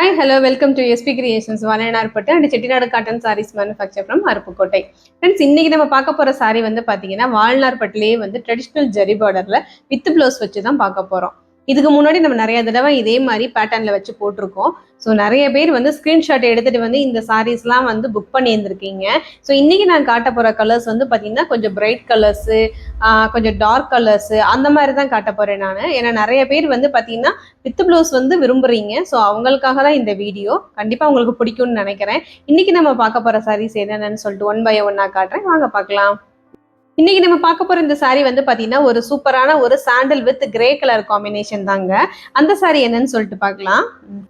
Hi, hello, welcome to SP Creations. Vanayanaarpattu and Chettinad Cotton Sarees manufacture from Arupukottai. Friends, இன்னைக்கு நம்ம பார்க்க போற saree வந்து பாத்தீங்கன்னா வால்நார்பட்டிலே வந்து ட்ரெடிஷனல் ஜரி பார்டர்ல வித் ப்ளவுஸ் வச்சு தான் பார்க்க போறோம். இதுக்கு முன்னாடி நம்ம நிறைய தடவை இதே மாதிரி பேட்டர்ன்ல வச்சு போட்டிருக்கோம். ஸோ நிறைய பேர் வந்து ஸ்கிரீன்ஷாட் எடுத்துட்டு வந்து இந்த சாரீஸ்லாம் வந்து புக் பண்ணி இருந்திருக்கீங்க. ஸோ இன்னைக்கு நான் காட்ட போற கலர்ஸ் வந்து பார்த்தீங்கன்னா கொஞ்சம் பிரைட் கலர்ஸு, கொஞ்சம் டார்க் கலர்ஸு அந்த மாதிரி தான் காட்ட போறேன் நான். ஏன்னா நிறைய பேர் வந்து பார்த்தீங்கன்னா வித் ப்ளவுஸ் வந்து விரும்புறீங்க. ஸோ அவங்களுக்காக தான் இந்த வீடியோ. கண்டிப்பாக உங்களுக்கு பிடிக்கும்னு நினைக்கிறேன். இன்னைக்கு நம்ம பார்க்க போற சாரீஸ் என்னென்னு சொல்லிட்டு ஒன் பை ஒன்னா காட்டுறேன், வாங்க பார்க்கலாம். இன்னைக்கு நம்ம பார்க்க போற இந்த சாரீ வந்து பாத்தீங்கன்னா ஒரு சூப்பரான ஒரு sandal with grey colour combination தாங்க. அந்த சாரீ என்னன்னு சொல்லிட்டு பார்க்கலாம்.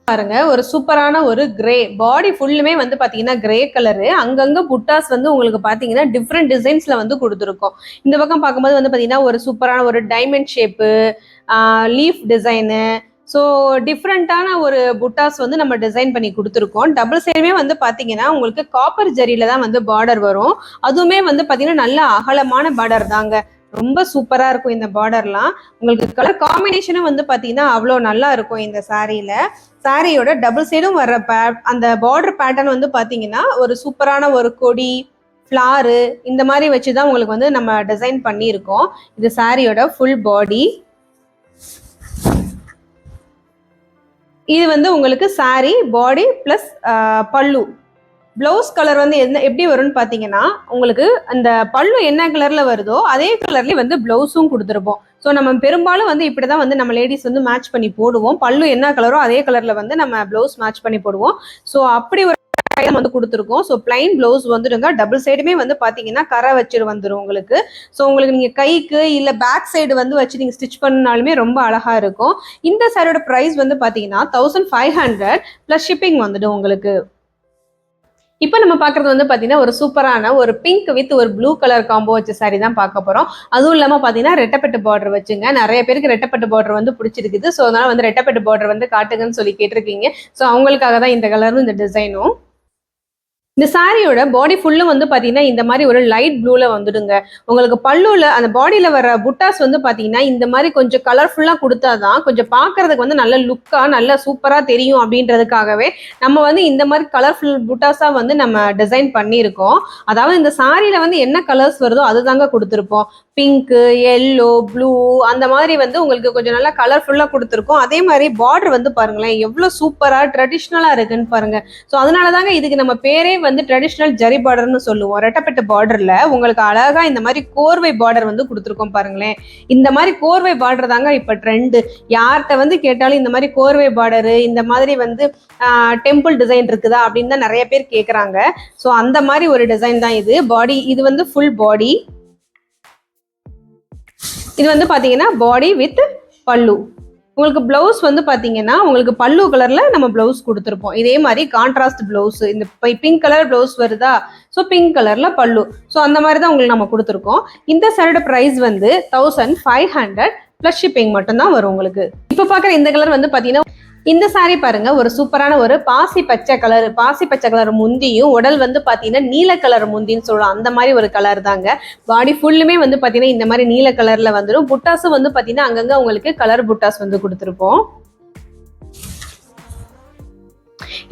பாருங்க, ஒரு சூப்பரான ஒரு கிரே பாடி ஃபுல்லுமே வந்து பாத்தீங்கன்னா கிரே கலரு. அங்கங்க புட்டாஸ் வந்து உங்களுக்கு பாத்தீங்கன்னா டிஃப்ரெண்ட் டிசைன்ஸ்ல வந்து கொடுத்துருக்கோம். இந்த பக்கம் பார்க்கும்போது வந்து பாத்தீங்கன்னா ஒரு சூப்பரான ஒரு diamond shape, leaf design, so டிஃப்ரெண்ட்டான ஒரு புட்டாஸ் வந்து நம்ம டிசைன் பண்ணி கொடுத்துருக்கோம். டபுள் சைடுமே வந்து பார்த்தீங்கன்னா உங்களுக்கு காப்பர் ஜரியில தான் வந்து பார்டர் வரும். அதுவுமே வந்து பார்த்தீங்கன்னா நல்ல அகலமான பார்டர் தாங்க. ரொம்ப சூப்பராக இருக்கும் இந்த பார்டர்லாம். உங்களுக்கு கலர் காம்பினேஷனும் வந்து பார்த்தீங்கன்னா அவ்வளோ நல்லா இருக்கும் இந்த சாரியில. சாரியோட டபுள் சைடும் வர்ற அந்த பார்டர் பேட்டர்ன் வந்து பார்த்தீங்கன்னா ஒரு சூப்பரான ஒரு கொடி, ஃப்ளாரு இந்த மாதிரி வச்சு தான் உங்களுக்கு வந்து நம்ம டிசைன் பண்ணியிருக்கோம். இது சாரியோட ஃபுல் பாடி. இது வந்து உங்களுக்கு சாரி பாடி பிளஸ் பல்லு. பிளவுஸ் கலர் வந்து எப்படி வரும்னு பார்த்தீங்கன்னா உங்களுக்கு அந்த பல்லு என்ன கலர்ல வருதோ அதே கலர்லேயே வந்து பிளவுஸும் கொடுத்துருப்போம். ஸோ நம்ம பெரும்பாலும் வந்து இப்படிதான் வந்து நம்ம லேடிஸ் வந்து மேட்ச் பண்ணி போடுவோம். பல்லு என்ன கலரோ அதே கலர்ல வந்து நம்ம பிளவுஸ் மேட்ச் பண்ணி போடுவோம். ஸோ அப்படி ஒரு வந்து கொடுத்துருக்கோம். ஸோ பிளைன் பிளவுஸ் வந்துடுங்க. டபுள் சைடுமே வந்து பாத்தீங்கன்னா கரை வச்சுட்டு வந்துடும் உங்களுக்கு. ஸோ உங்களுக்கு நீங்க கைக்கு இல்ல பேக் சைடு வந்து வச்சு நீங்க ஸ்டிச் பண்ணாலுமே ரொம்ப அழகா இருக்கும். இந்த சாரியோட பிரைஸ் வந்து பாத்தீங்கன்னா 1500 பிளஸ் ஷிப்பிங் வந்துடும் உங்களுக்கு. இப்போ நம்ம பார்க்குறது வந்து பார்த்தீங்கன்னா ஒரு சூப்பரான ஒரு பிங்க் வித் ஒரு ப்ளூ கலர் காம்போ வச்ச சாரி தான் பார்க்க போகிறோம். அதுவும் இல்லாமல் பார்த்தீங்கன்னா ரெட்டப்பட்டு பார்டர் வச்சுங்க. நிறைய பேருக்கு ரெட்டப்பட்டு பார்டர் வந்து பிடிச்சிருக்குது. ஸோ அதனால வந்து ரெட்டப்பட்டு பார்டர் வந்து காட்டுங்கன்னு சொல்லி கேட்டிருக்கீங்க. ஸோ அவங்களுக்காக தான் இந்த கலரும் இந்த டிசைனும். இந்த சாரியோட பாடி ஃபுல்லும் வந்து பார்த்தீங்கன்னா இந்த மாதிரி ஒரு லைட் ப்ளூல வந்துடுங்க. உங்களுக்கு பல்லுல அந்த பாடியில வர புட்டாஸ் வந்து பார்த்தீங்கன்னா இந்த மாதிரி கொஞ்சம் கலர்ஃபுல்லாக கொடுத்தாதான் கொஞ்சம் பார்க்கறதுக்கு வந்து நல்ல லுக்கா நல்ல சூப்பராக தெரியும் அப்படின்றதுக்காகவே நம்ம வந்து இந்த மாதிரி கலர்ஃபுல் புட்டாஸாக வந்து நம்ம டிசைன் பண்ணியிருக்கோம். அதாவது இந்த சாரியில வந்து என்ன கலர்ஸ் வருதோ அதுதாங்க கொடுத்துருப்போம். பிங்க்கு, எல்லோ, ப்ளூ அந்த மாதிரி வந்து உங்களுக்கு கொஞ்சம் நல்லா கலர்ஃபுல்லாக கொடுத்துருக்கோம். அதே மாதிரி பார்டர் வந்து பாருங்களேன் எவ்வளோ சூப்பராக ட்ரெடிஷ்னலாக இருக்குன்னு பாருங்க. ஸோ அதனால தாங்க இதுக்கு நம்ம பேரே வந்து ட்ரெடிஷ்னல் ஜரி பார்டர்னு சொல்லுவோம். ரெட்டப்பட்ட பார்டர்ல உங்களுக்கு அழகா இந்த மாதிரி கோர்வை பார்டர் வந்து கொடுத்துருக்கோம் பாருங்களேன். இந்த மாதிரி கோர்வை பார்டர் தாங்க இப்ப ட்ரெண்டு. யார்கிட்ட வந்து கேட்டாலும் இந்த மாதிரி கோர்வை பார்டரு, இந்த மாதிரி வந்து டெம்பிள் டிசைன் இருக்குதா அப்படின்னு தான் நிறைய பேர் கேட்குறாங்க. ஸோ அந்த மாதிரி ஒரு டிசைன் தான் இது. பாடி இது வந்து ஃபுல் பாடி. இது வந்து பாத்தீங்கன்னா பாடி வித் பல்லு. உங்களுக்கு பிளவுஸ் வந்து பாத்தீங்கன்னா உங்களுக்கு பல்லு கலர்ல நம்ம பிளவுஸ் கொடுத்துருப்போம். இதே மாதிரி கான்ட்ராஸ்ட் பிளவுஸ். இந்த பிங்க் கலர் பிளவுஸ் வருதா, ஸோ பிங்க் கலர்ல பல்லு. ஸோ அந்த மாதிரி தான் உங்களுக்கு நம்ம கொடுத்துருக்கோம். இந்த சாரியோட பிரைஸ் வந்து 1500 பிளஸ் ஷிப்பிங் மட்டும்தான் வரும் உங்களுக்கு. இப்போ பார்க்குற இந்த கலர் வந்து பாத்தீங்கன்னா இந்த சாரி பாருங்க ஒரு சூப்பரான ஒரு பாசி பச்சை கலர் முந்தியும் உடல் வந்து பாத்தீங்கன்னா நீல கலர் முந்தின்னு சொல்லலாம். அந்த மாதிரி ஒரு கலர் தாங்க. பாடி ஃபுல்லுமே வந்து பாத்தீங்கன்னா இந்த மாதிரி நீல கலர்ல வந்துடும். புட்டாஸும் வந்து பாத்தீங்கன்னா அங்கங்க உங்களுக்கு கலர் புட்டாஸ் வந்து கொடுத்துருப்போம்.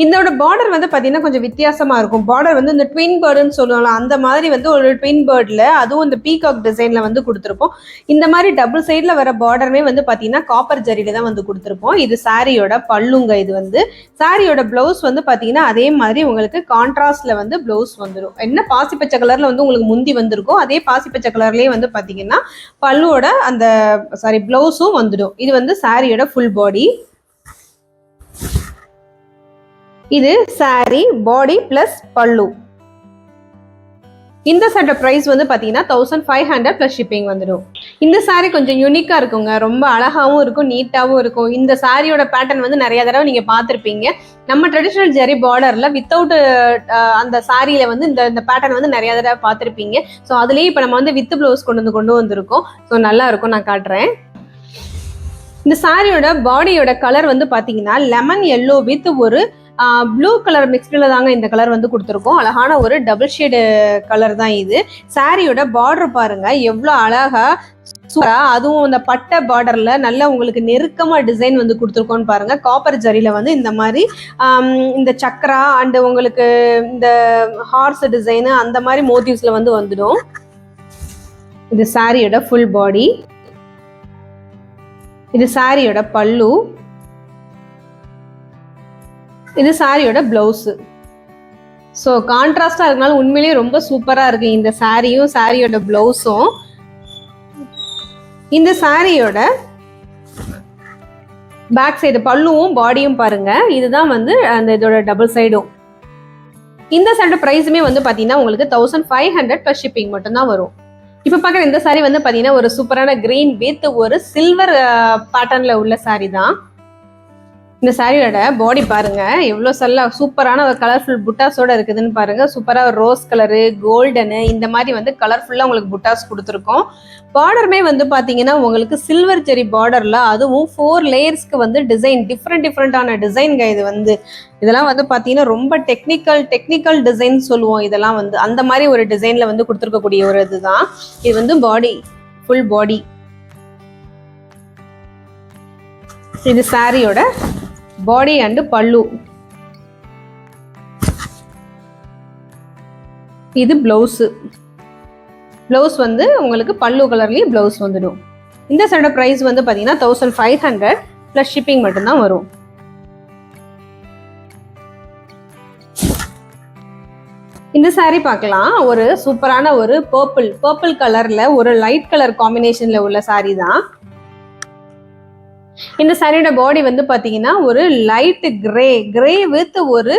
இதோட பார்டர் வந்து பாத்தீங்கன்னா கொஞ்சம் வித்தியாசமா இருக்கும். பார்டர் வந்து இந்த ட்வின் பேர்டுன்னு சொல்லுவாங்க, அந்த மாதிரி வந்து ஒரு ட்வின் பேர்ட்ல அதுவும் இந்த பீகாக் டிசைன்ல வந்து கொடுத்துருப்போம். இந்த மாதிரி டபுள் சைட்ல வர பார்டருமே வந்து பாத்தீங்கன்னா காப்பர் ஜரியில தான் வந்து கொடுத்துருப்போம். இது சாரியோட பல்லுங்க. இது வந்து சாரியோட பிளவுஸ் வந்து பாத்தீங்கன்னா அதே மாதிரி உங்களுக்கு கான்ட்ராஸ்ட்ல வந்து பிளவுஸ் வந்துடும். என்ன பாசிப்பச்சை கலர்ல வந்து உங்களுக்கு முந்தி வந்திருக்கும், அதே பாசிப்பச்சை கலர்லயே வந்து பாத்தீங்கன்னா பல்லுவோட அந்த பிளவுஸும் வந்துடும். இது வந்து சாரியோட ஃபுல் பாடி. இது சாரி பாடி பிளஸ் பல்லு. இந்த சாரியோட பிரைஸ் வந்து பாத்தீங்கன்னா 1500 பிளஸ் ஷிப்பிங் வந்துடும். இந்த சாரி கொஞ்சம் யூனிக்கா இருக்குங்க. ரொம்ப அழகாவும் இருக்கும், நீட்டாவும் இருக்கும். இந்த சாரியோட பேட்டர்ன் வந்து நிறைய தடவை நீங்க பார்த்துருப்பீங்க. நம்ம ட்ரெடிஷனல் ஜெரி பார்டர்ல வித்தவுட் அந்த சாரியில வந்து இந்த பேட்டர்ன் வந்து நிறைய தடவை பார்த்துருப்பீங்க. ஸோ அதுலயே இப்போ நம்ம வந்து வித் பிளவுஸ் கொண்டு வந்திருக்கோம். ஸோ நல்லா இருக்கும், நான் காட்டுறேன். இந்த சாரியோட பாடியோட கலர் வந்து பாத்தீங்கன்னா லெமன் எல்லோ வித் ஒரு ப்ளூ கலர் மிக்ஸ்டில் தாங்க இந்த கலர் வந்து கொடுத்துருக்கோம். அழகான ஒரு டபுள் ஷேடு கலர் தான் இது. சாரியோட பார்டர் பாருங்க எவ்வளோ அழகா சூப்பரா, அதுவும் இந்த பட்டை பார்டர்ல நல்லா உங்களுக்கு நெருக்கமா டிசைன் வந்து கொடுத்துருக்கோன்னு பாருங்க. காப்பர் ஜரியில வந்து இந்த மாதிரி இந்த சக்கரா அண்ட் உங்களுக்கு இந்த ஹார்ஸ் டிசைனு அந்த மாதிரி மோட்டிவ்ஸ்ல வந்து வந்துடும். இது சாரியோட ஃபுல் பாடி. இது சாரியோட பல்லு. இது சாரியோட பிளவுஸ். ஸோ கான்ட்ராஸ்டா இருக்கனால உண்மையிலேயே ரொம்ப சூப்பரா இருக்கு இந்த சாரியும் சாரியோட பிளவுஸும். இந்த சாரியோட பேக் சைடு பல்லுவும் பாடியும் பாருங்க. இதுதான் வந்து அந்த இதோட டபுள் சைடும். இந்த சாரியோட பிரைஸுமே வந்து பாத்தீங்கன்னா உங்களுக்கு 1500 + ஷிப்பிங் மட்டும்தான் வரும். இப்போ பார்க்குற இந்த சாரி வந்து பார்த்தீங்கன்னா ஒரு சூப்பரான கிரீன் வித் ஒரு சில்வர் பேட்டர்ன்ல உள்ள சாரி தான். இந்த சாரியோட பாடி பாருங்க எவ்வளோ சூப்பரான ஒரு கலர்ஃபுல் புட்டாஸோட இருக்குதுன்னு பாருங்க. சூப்பராக ஒரு ரோஸ் கலரு, கோல்டனு இந்த மாதிரி வந்து கலர்ஃபுல்லாக உங்களுக்கு புட்டாஸ் கொடுத்துருக்கோம். பார்டருமே வந்து பார்த்தீங்கன்னா உங்களுக்கு சில்வர் ஜெரி பார்டர்ல, அதுவும் 4 லேயர்ஸ்க்கு வந்து டிசைன் டிஃப்ரெண்டான டிசைன்ங்க. இது வந்து இதெல்லாம் வந்து பார்த்தீங்கன்னா ரொம்ப டெக்னிக்கல் டிசைன் சொல்லுவோம். இதெல்லாம் வந்து அந்த மாதிரி ஒரு டிசைன்ல வந்து கொடுத்துருக்கக்கூடிய ஒரு இதுதான். இது வந்து பாடி, ஃபுல் பாடி. இது சாரியோட பாடி அண்ட் பல்லு. இது பிளவுஸ். பிளவுஸ் வந்து உங்களுக்கு பல்லு கலர்லயே பிளவுஸ் வந்துடும். இந்த சாரியோட பிரைஸ் வந்து பாத்தீங்கன்னா 1500 + ஷிப்பிங் மட்டும்தான் வரும். இந்த சாரி பார்க்கலாம். ஒரு சூப்பரான ஒரு பர்பிள் கலர்ல ஒரு லைட் கலர் காம்பினேஷன்ல உள்ள சாரி தான். இந்த சாரியோட பாடி வந்து பாத்தீங்கன்னா ஒரு லைட் கிரே வித் ஒரு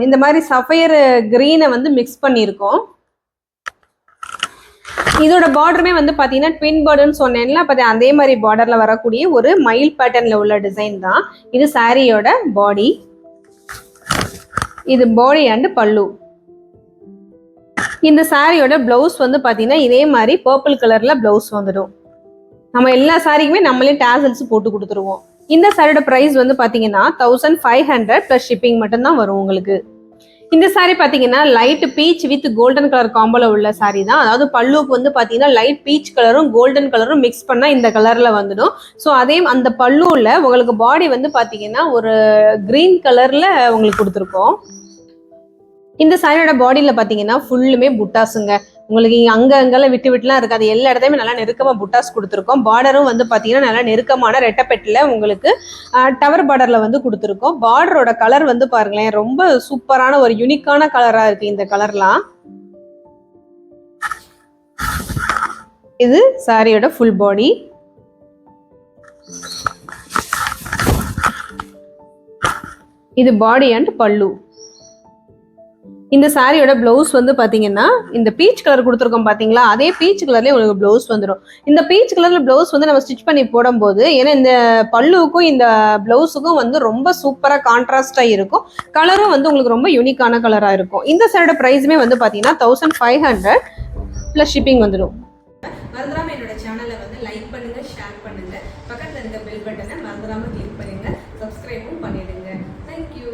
இந்த மாதிரி சஃபயர் கிரீனை வந்து மிக்ஸ் பண்ணியிருக்கோம். இதோட பார்டருமே வந்து பாத்தீங்கன்னா ட்வின் பார்டர்னு சொன்னேன்ல, அதே மாதிரி பார்டர்ல வரக்கூடிய ஒரு மயில் பேட்டர்ன்ல உள்ள டிசைன் தான். இது சாரியோட பாடி. இது பாடி அண்ட் பல்லு. இந்த சாரியோட பிளவுஸ் வந்து பாத்தீங்கன்னா இதே மாதிரி பர்பிள் கலர்ல பிளவுஸ் வந்துடும். நம்ம எல்லா சாரிக்குமே நம்மளே டேசல்ஸ் போட்டு கொடுத்துருவோம். இந்த சாரியோட பிரைஸ் வந்து பாத்தீங்கன்னா 1500 + ஷிப்பிங் மட்டும்தான் வரும் உங்களுக்கு. இந்த சாரி பாத்தீங்கன்னா light peach with golden colour காம்போல உள்ள சாரி தான். அதாவது பல்லுக்கு வந்து பாத்தீங்கன்னா லைட் பீச் கலரும் கோல்டன் கலரும் மிக்ஸ் பண்ணா இந்த கலர்ல வந்துடும். ஸோ அதே அந்த பல்லுல உங்களுக்கு பாடி வந்து பாத்தீங்கன்னா ஒரு கிரீன் கலர்ல உங்களுக்கு கொடுத்துருக்கோம். இந்த சாரியோட பாடியில பாத்தீங்கன்னா ஃபுல்லுமே புட்டாஸுங்க. உங்களுக்கு அங்கெல்லாம் விட்டுலாம் இருக்காது. எல்லா இடத்தையுமே நல்லா நெருக்கமா புட்டாஸ் கொடுத்துருக்கோம். பார்டரும் வந்து பாத்தீங்கன்னா நல்லா நெருக்கமான ரெட்டப்பெட்டில் உங்களுக்கு டவர் பார்டர்ல வந்து கொடுத்துருக்கோம். பார்டரோட கலர் வந்து பாருங்களேன் ரொம்ப சூப்பரான ஒரு யூனிக்கான கலரா இருக்கு இந்த கலர்லாம். இது சாரியோட ஃபுல் பாடி. இது பாடி அண்ட் பல்லு. இந்த சாரியோட பிளவுஸ் வந்து பாத்தீங்கன்னா இந்த பீச் கலர் கொடுத்துருக்கோம் பாத்தீங்களா, அதே பீச் கலர்லயே உங்களுக்கு பிளவுஸ் வந்துடும். இந்த பீச் கலர்ல பிளவுஸ் வந்து நம்ம ஸ்டிச் பண்ணி போடும்போது, ஏன்னா இந்த பல்லுவுக்கும் இந்த பிளவுஸுக்கும் வந்து ரொம்ப சூப்பரா கான்ட்ராஸ்டா இருக்கும். கலரும் வந்து உங்களுக்கு ரொம்ப யூனிக்கான கலரா இருக்கும். இந்த சாரியோட பிரைஸுமே வந்து பாத்தீங்கன்னா 1500 + ஷிப்பிங் வந்துடும். மறந்துடாம என்னோட சேனலை வந்து லைக் பண்ணுங்க, ஷேர் பண்ணுங்க, பக்கத்துல இருக்க பெல் பட்டனை மறந்துடாம கிளிக் பண்ணுங்க, சப்ஸ்கிரைபும் பண்ணிடுங்க. தேங்க்யூ.